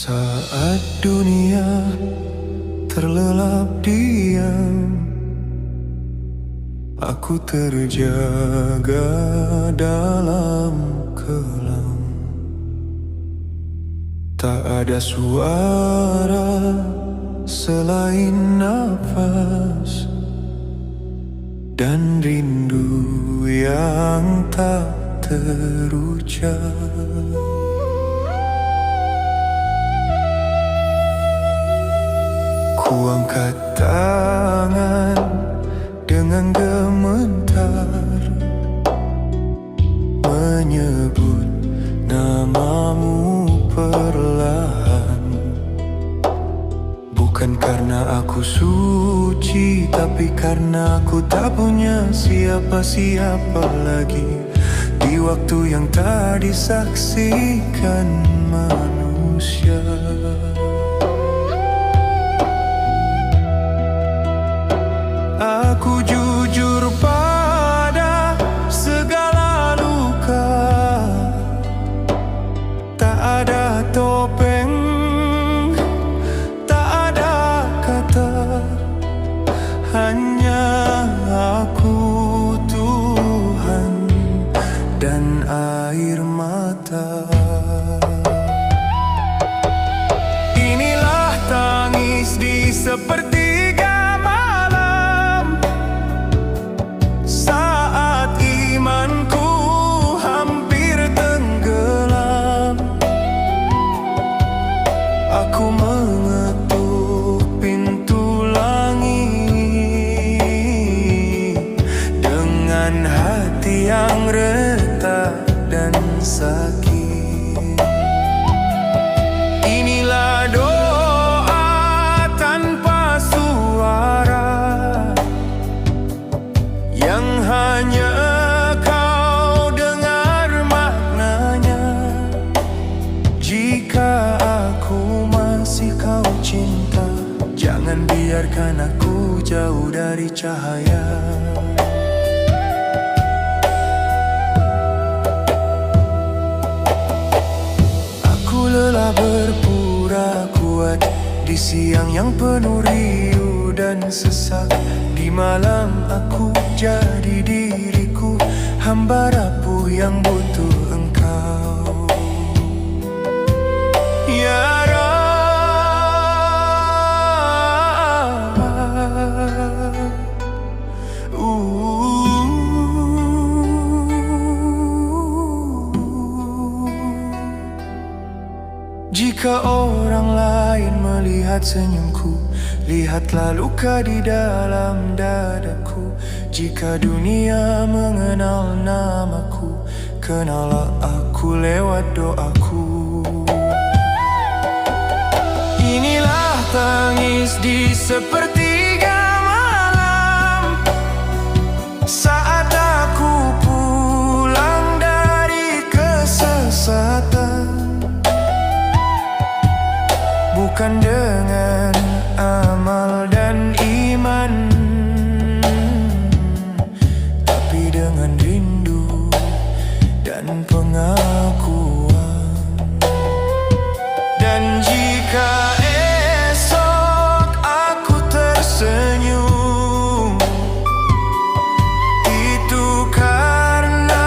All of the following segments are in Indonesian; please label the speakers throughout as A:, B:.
A: Saat dunia terlelap diam, aku terjaga dalam kelam. Tak ada suara selain nafas dan rindu yang tak terucap. Ku angkat tangan dengan gemetar, menyebut namamu perlahan. Bukan karena aku suci, tapi karena aku tak punya siapa-siapa lagi di waktu yang tak disaksikan manusia. Aku jujur pada segala luka, tak ada topeng, tak ada kata, hanya aku, Tuhan, dan air mata. Inilah tangis di sepertiga aku mengetuk pintu langit dengan hati yang retak dan sakit. Inilah doa tanpa suara yang hanya kau dengar maknanya. Jika aku masih kau cinta, jangan biarkan aku jauh dari cahaya. Aku lelah berpura kuat di siang yang penuh riuh dan sesak. Di malam aku jadi diriku, hamba rapuh yang butuh engkau. Ya jika orang lain melihat senyumku, lihatlah luka di dalam dadaku. Jika dunia mengenal namaku, kenallah aku lewat doaku. Inilah tangis di sepertiga malam, saat aku pulang dari kesesatan. Bukan dengan amal dan iman, tapi dengan rindu dan pengakuan. Dan jika esok aku tersenyum, itu karena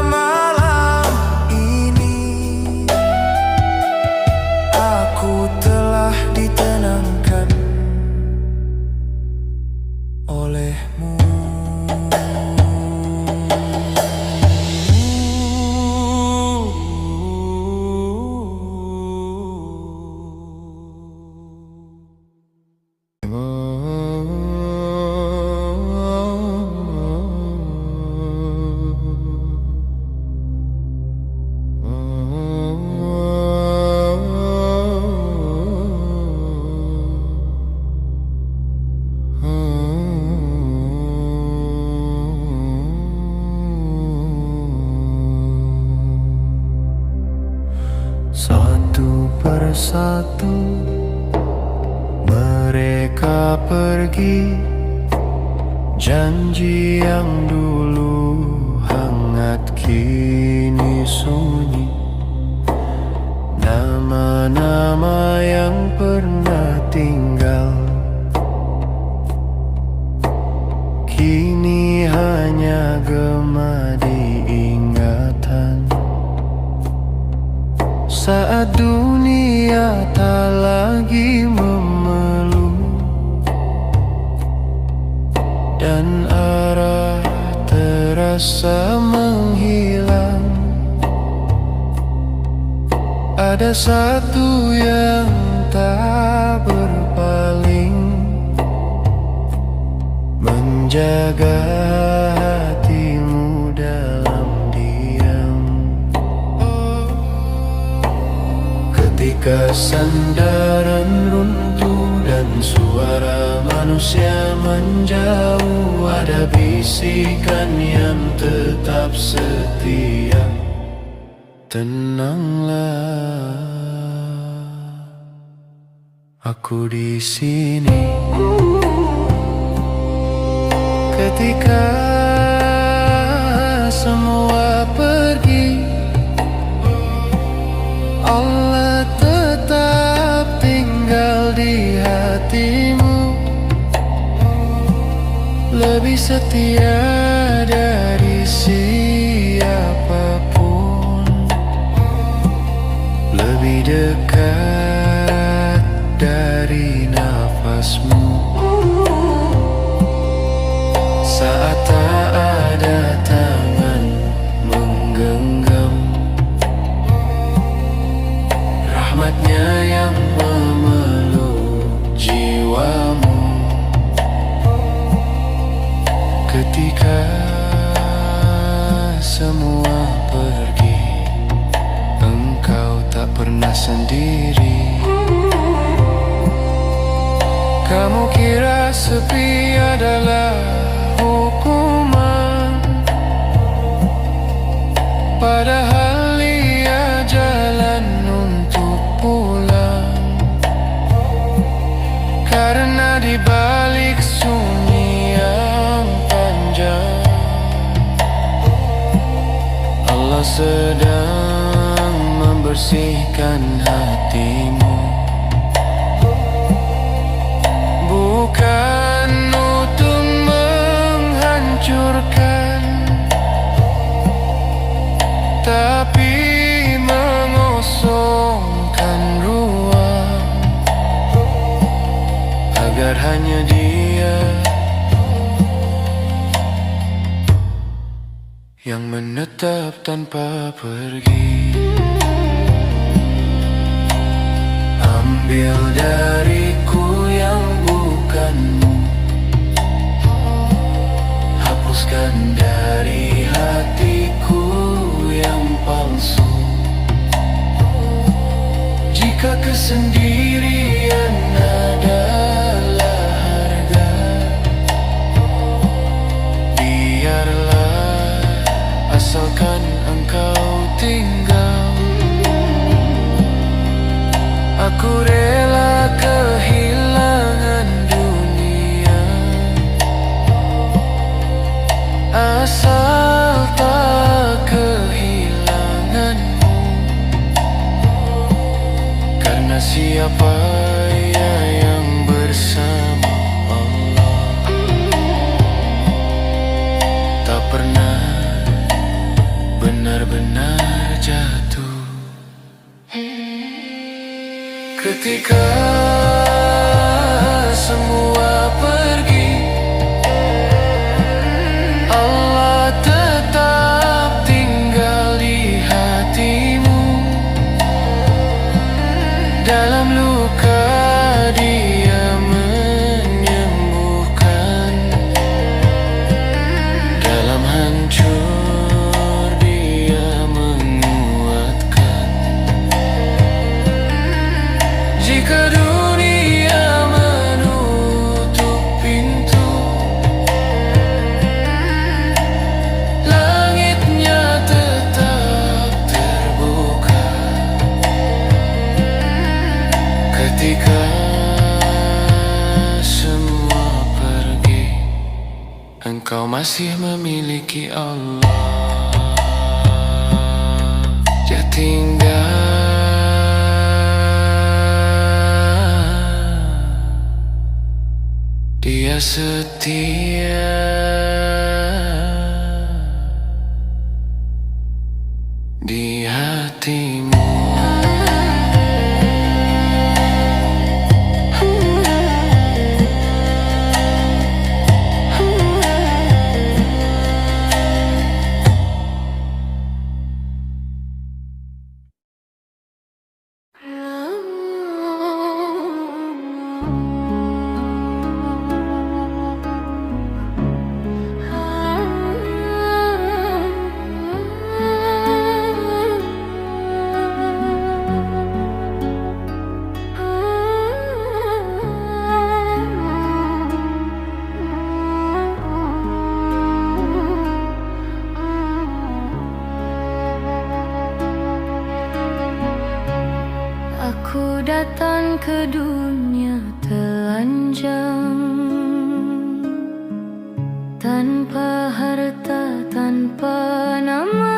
A: malam ini aku telah ditenangkan olehmu. bersatu. Mereka pergi, janji yang dulu hangat kini sunyi. Nama-nama yang pernah tinggal kini hanya gema di ingatan. Saat dunia tak lagi memeluk dan arah terasa menghilang, ada satu yang tak berpaling, menjaga hatimu dalam diam. Ketika sandaran runtuh dan suara manusia menjauh, ada bisikan yang tetap setia. Tenanglah, aku di sini. Ketika semua pergi, Allah tetap tinggal di hatimu, lebih setia dari siapapun, lebih dekat dari nafasmu. Saat tak ada tangan menggenggam, rahmatnya yang memeluk jiwamu. Ketika semua pergi, engkau tak pernah sendiri. Kamu kira sepi adalah hukuman, padahal ia jalan untuk pulang. Karena di balik sunyi yang panjang, Allah sedang membersihkan hatimu. Bukan untuk menghancurkan, tapi mengosongkan ruang, agar hanya Dia yang menetap tanpa pergi. Ambil dariku yang bukanmu, hapuskan dari hatiku yang palsu. Jika kesendirian adalah harga, biarlah, asalkan engkau tinggal. Aku rela kehilangan dunia, asal tak kehilanganmu. Karena siapa yang bersama Allah tak pernah benar-benar jatuh. Ketika semua pergi, Allah tetap tinggal di hatimu. Dalam luka Dia menyembuhkan, dalam hancur Dia menguatkan. Jika masih memiliki Allah. Dia tinggal, Dia setia di hatimu.
B: Aku datang ke dunia telanjang, tanpa harta, tanpa nama.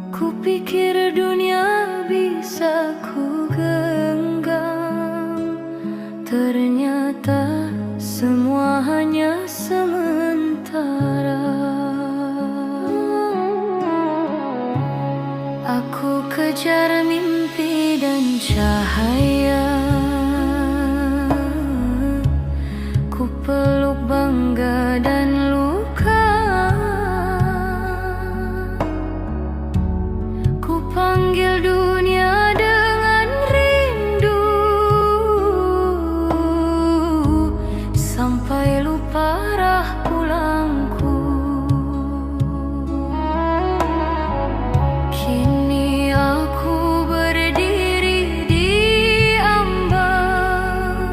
B: Kupikir dunia bisa ku genggam, ternyata semua hanya sementara. Aku kejar mimpi dan cahaya, ku peluk bangga dan luka. Ku panggil dunia dengan rindu, sampai lupa arah pulangku. Kini aku berdiri di ambang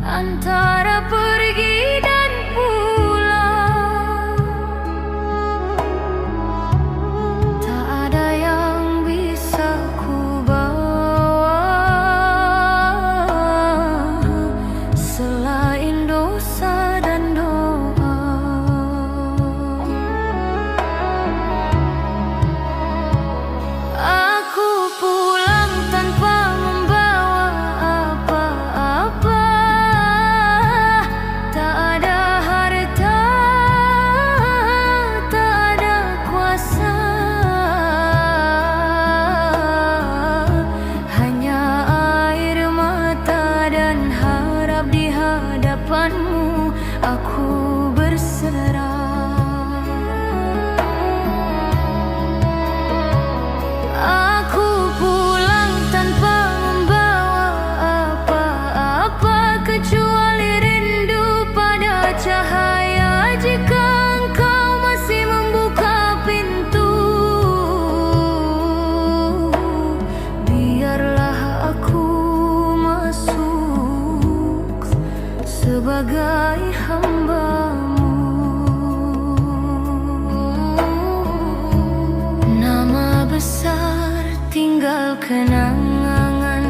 B: antara pergi dan pulang. Tak ada yang bisa ku bawa selain dosa dan doa. Aku pulang tanpa membawa apa-apa. Tak ada harta, tak ada kuasa, hanya air mata dan harap di hadapanmu aku berserah. Aku pulang tanpa membawa apa-apa kecuali rindu pada cahaya. Jika engkau masih membuka pintu, biarlah aku masuk sebagai hamba-Mu. Nama besar tinggal kenangan,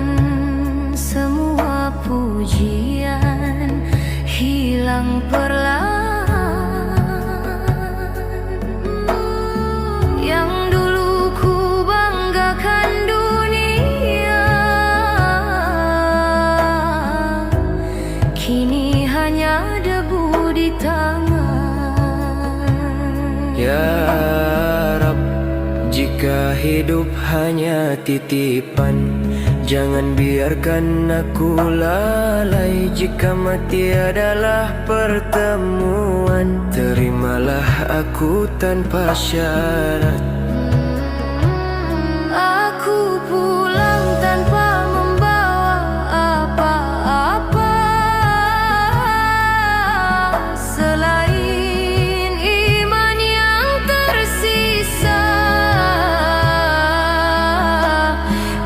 B: semua pujian hilang perlahan. Yang dulu ku banggakan dunia, kini hanya debu di tangan.
A: Ya Rab, jika hidup hanya titipan, jangan biarkan aku lalai. Jika mati adalah pertemuan, terimalah aku tanpa syarat.
B: Aku pulang tanpa membawa apa-apa selain iman yang tersisa.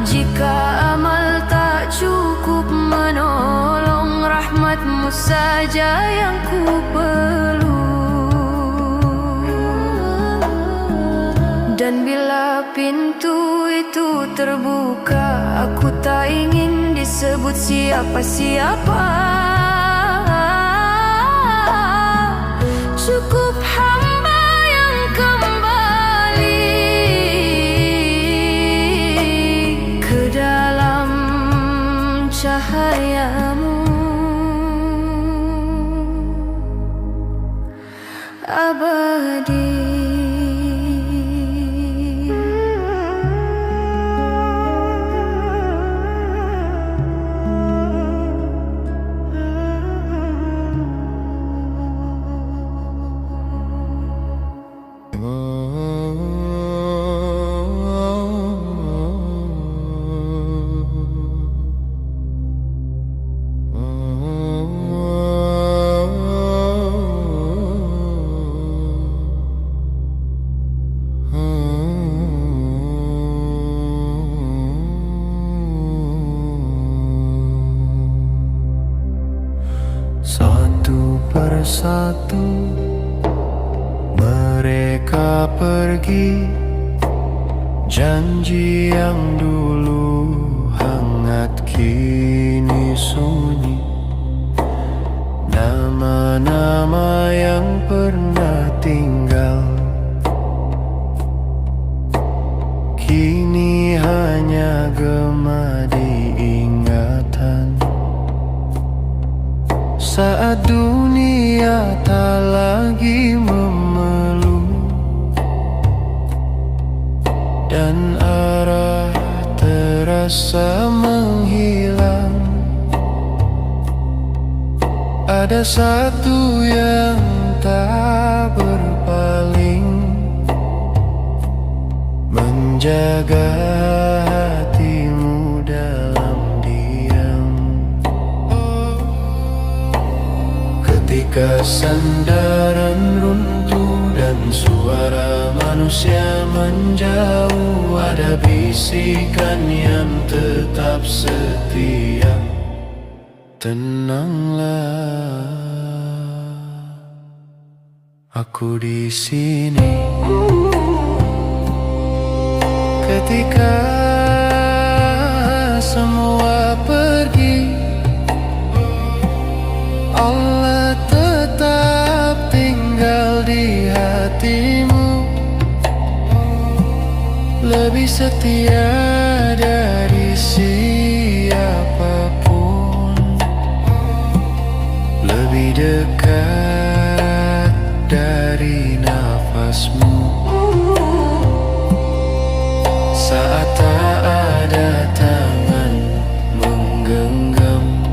B: Jika amal tak cukup menolong, rahmat-Mu saja yang ku perlu. Dan bila pintu itu terbuka, aku tak ingin disebut siapa-siapa. abadi.
A: Satu persatu mereka pergi, janji yang dulu hangat kini sunyi. Nama-nama yang pernah tinggal kini hanya gema di ingatan. Saat dunia tak lagi memeluk dan arah terasa menghilang, ada satu yang tak berpaling, menjaga hatimu dalam diam. Ketika sandaran runtuh dan suara manusia menjauh, ada bisikan yang tetap setia. Tenanglah, aku di sini. Ketika semua pergi, Allah tetap tinggal di hatimu, lebih setia dari siapapun, lebih dekat dari nafasmu. Saat tak ada tangan menggenggam,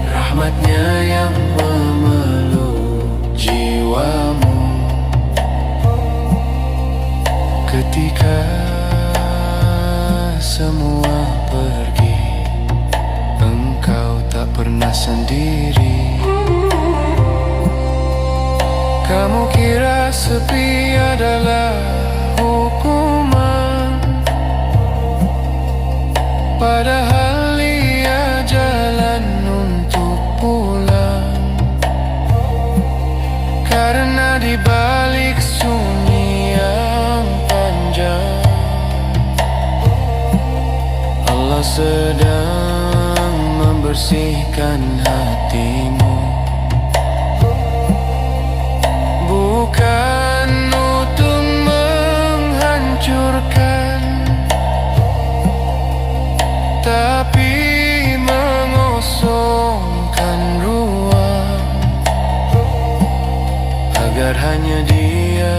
A: rahmatnya yang memeluk jiwamu. Ketika semua pergi, engkau tak pernah sendiri. Kamu kira sepi adalah hukuman, padahal ia jalan untuk pulang. Karena di balik sunyi yang panjang, Allah sedang membersihkan hatimu. Bukan untuk menghancurkan, tapi mengosongkan ruang, agar hanya Dia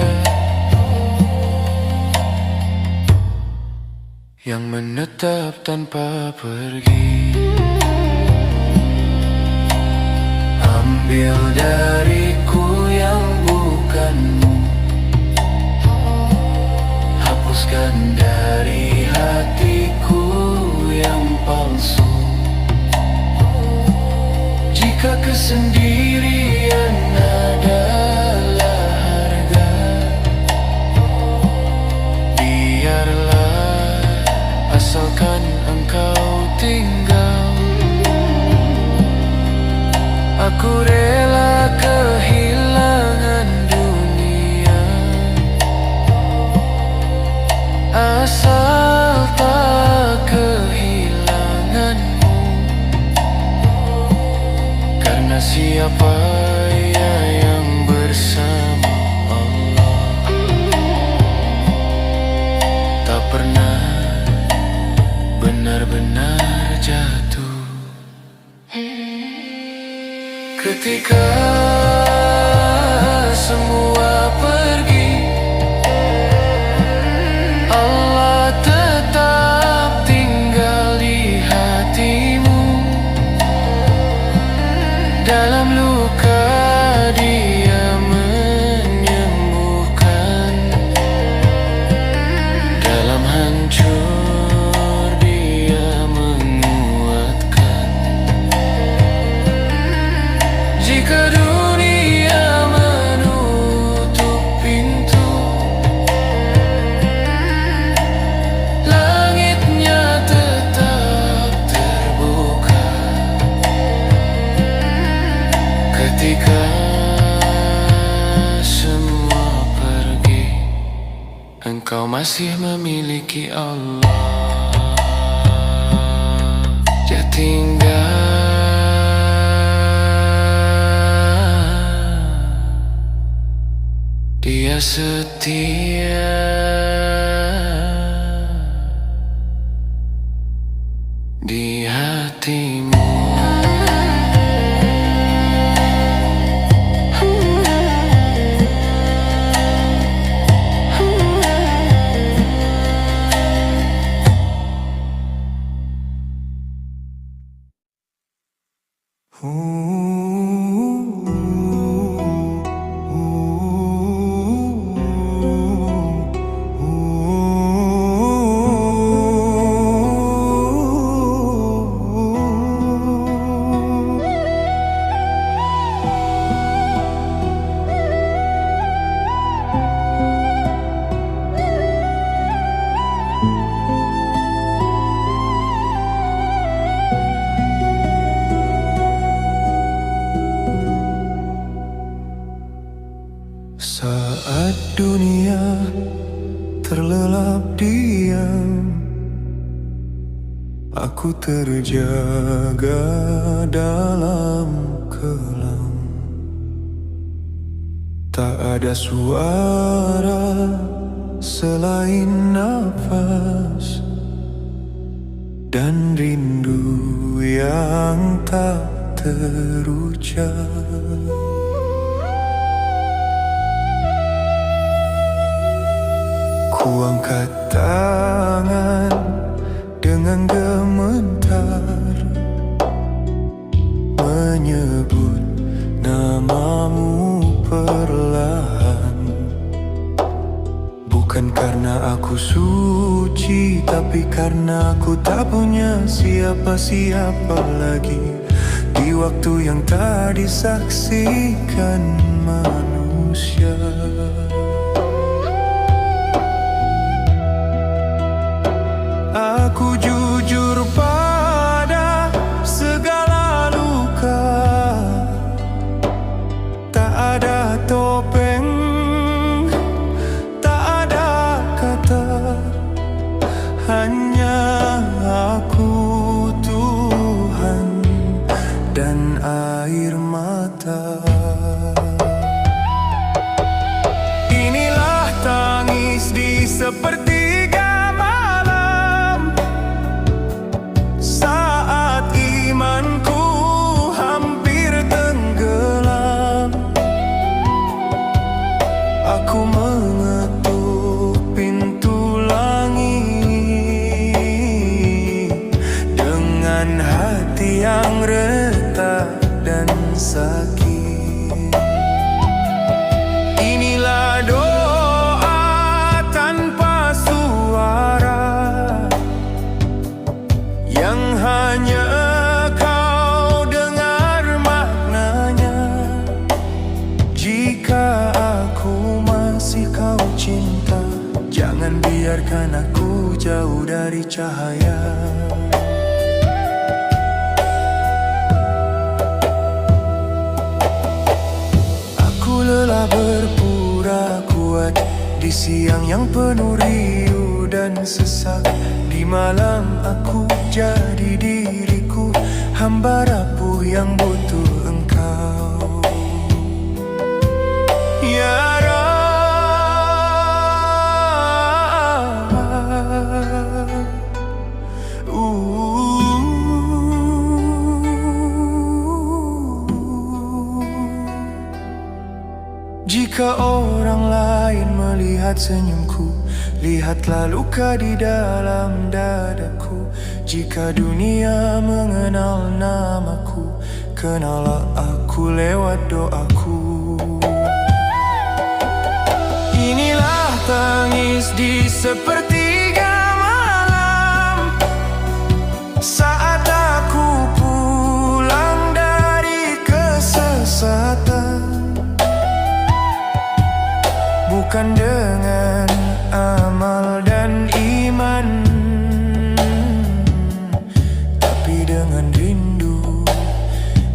A: yang menetap tanpa pergi. Ambil dariku yang bukanmu, hapuskan dari hatiku yang palsu. Jika kesendirian adalah harga, biarlah asalkan engkau tinggal. Aku rela kehilangan dunia, asal tak kehilanganmu. Karena siapa yang bersama Allah tak pernah benar-benar jatuh. Ketika Dalam luka dia menyembuhkan, dalam hancur dia menguatkan. Jika dunia menutup pintu, langitnya tetap terbuka. Ketika semua pergi, engkau masih memiliki Allah. Dia tinggal, dia setia di hatimu. Saat dunia terlelap diam, aku terjaga dalam kelam. Tak ada suara selain nafas dan rindu yang tak terucap. Ku angkat tangan dengan gemetar, menyebut namamu perlahan. Bukan karena aku suci, tapi karena aku tak punya siapa-siapa lagi di waktu yang tak disaksikan manusia. Aku jujur pada segala luka, tak ada topeng, tak ada kata, hanya aku, Tuhan, dan air mata. Inilah tangis di sepertiga malam, saat imanku hampir tenggelam. Aku mengetuk pintu langit dengan hati yang retak dan sakit. Inilah doa tanpa suara yang hanya kau dengar maknanya. Jika aku masih kau cinta, jangan biarkan aku jauh dari cahaya. Aku lelah berpura kuat di siang yang penuh riuh dan sesak. Di malam aku jadi diriku, hamba rapuh yang butuh engkau. Ya jika orang lain melihat senyumku, lihatlah luka di dalam dadaku. Jika dunia mengenal namaku, kenallah aku. aku lewat doaku. Inilah tangis di sepertiga malam, saat aku pulang dari kesesatan. Bukan dengan amal dan iman, tapi dengan rindu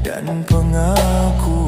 A: dan pengakuan.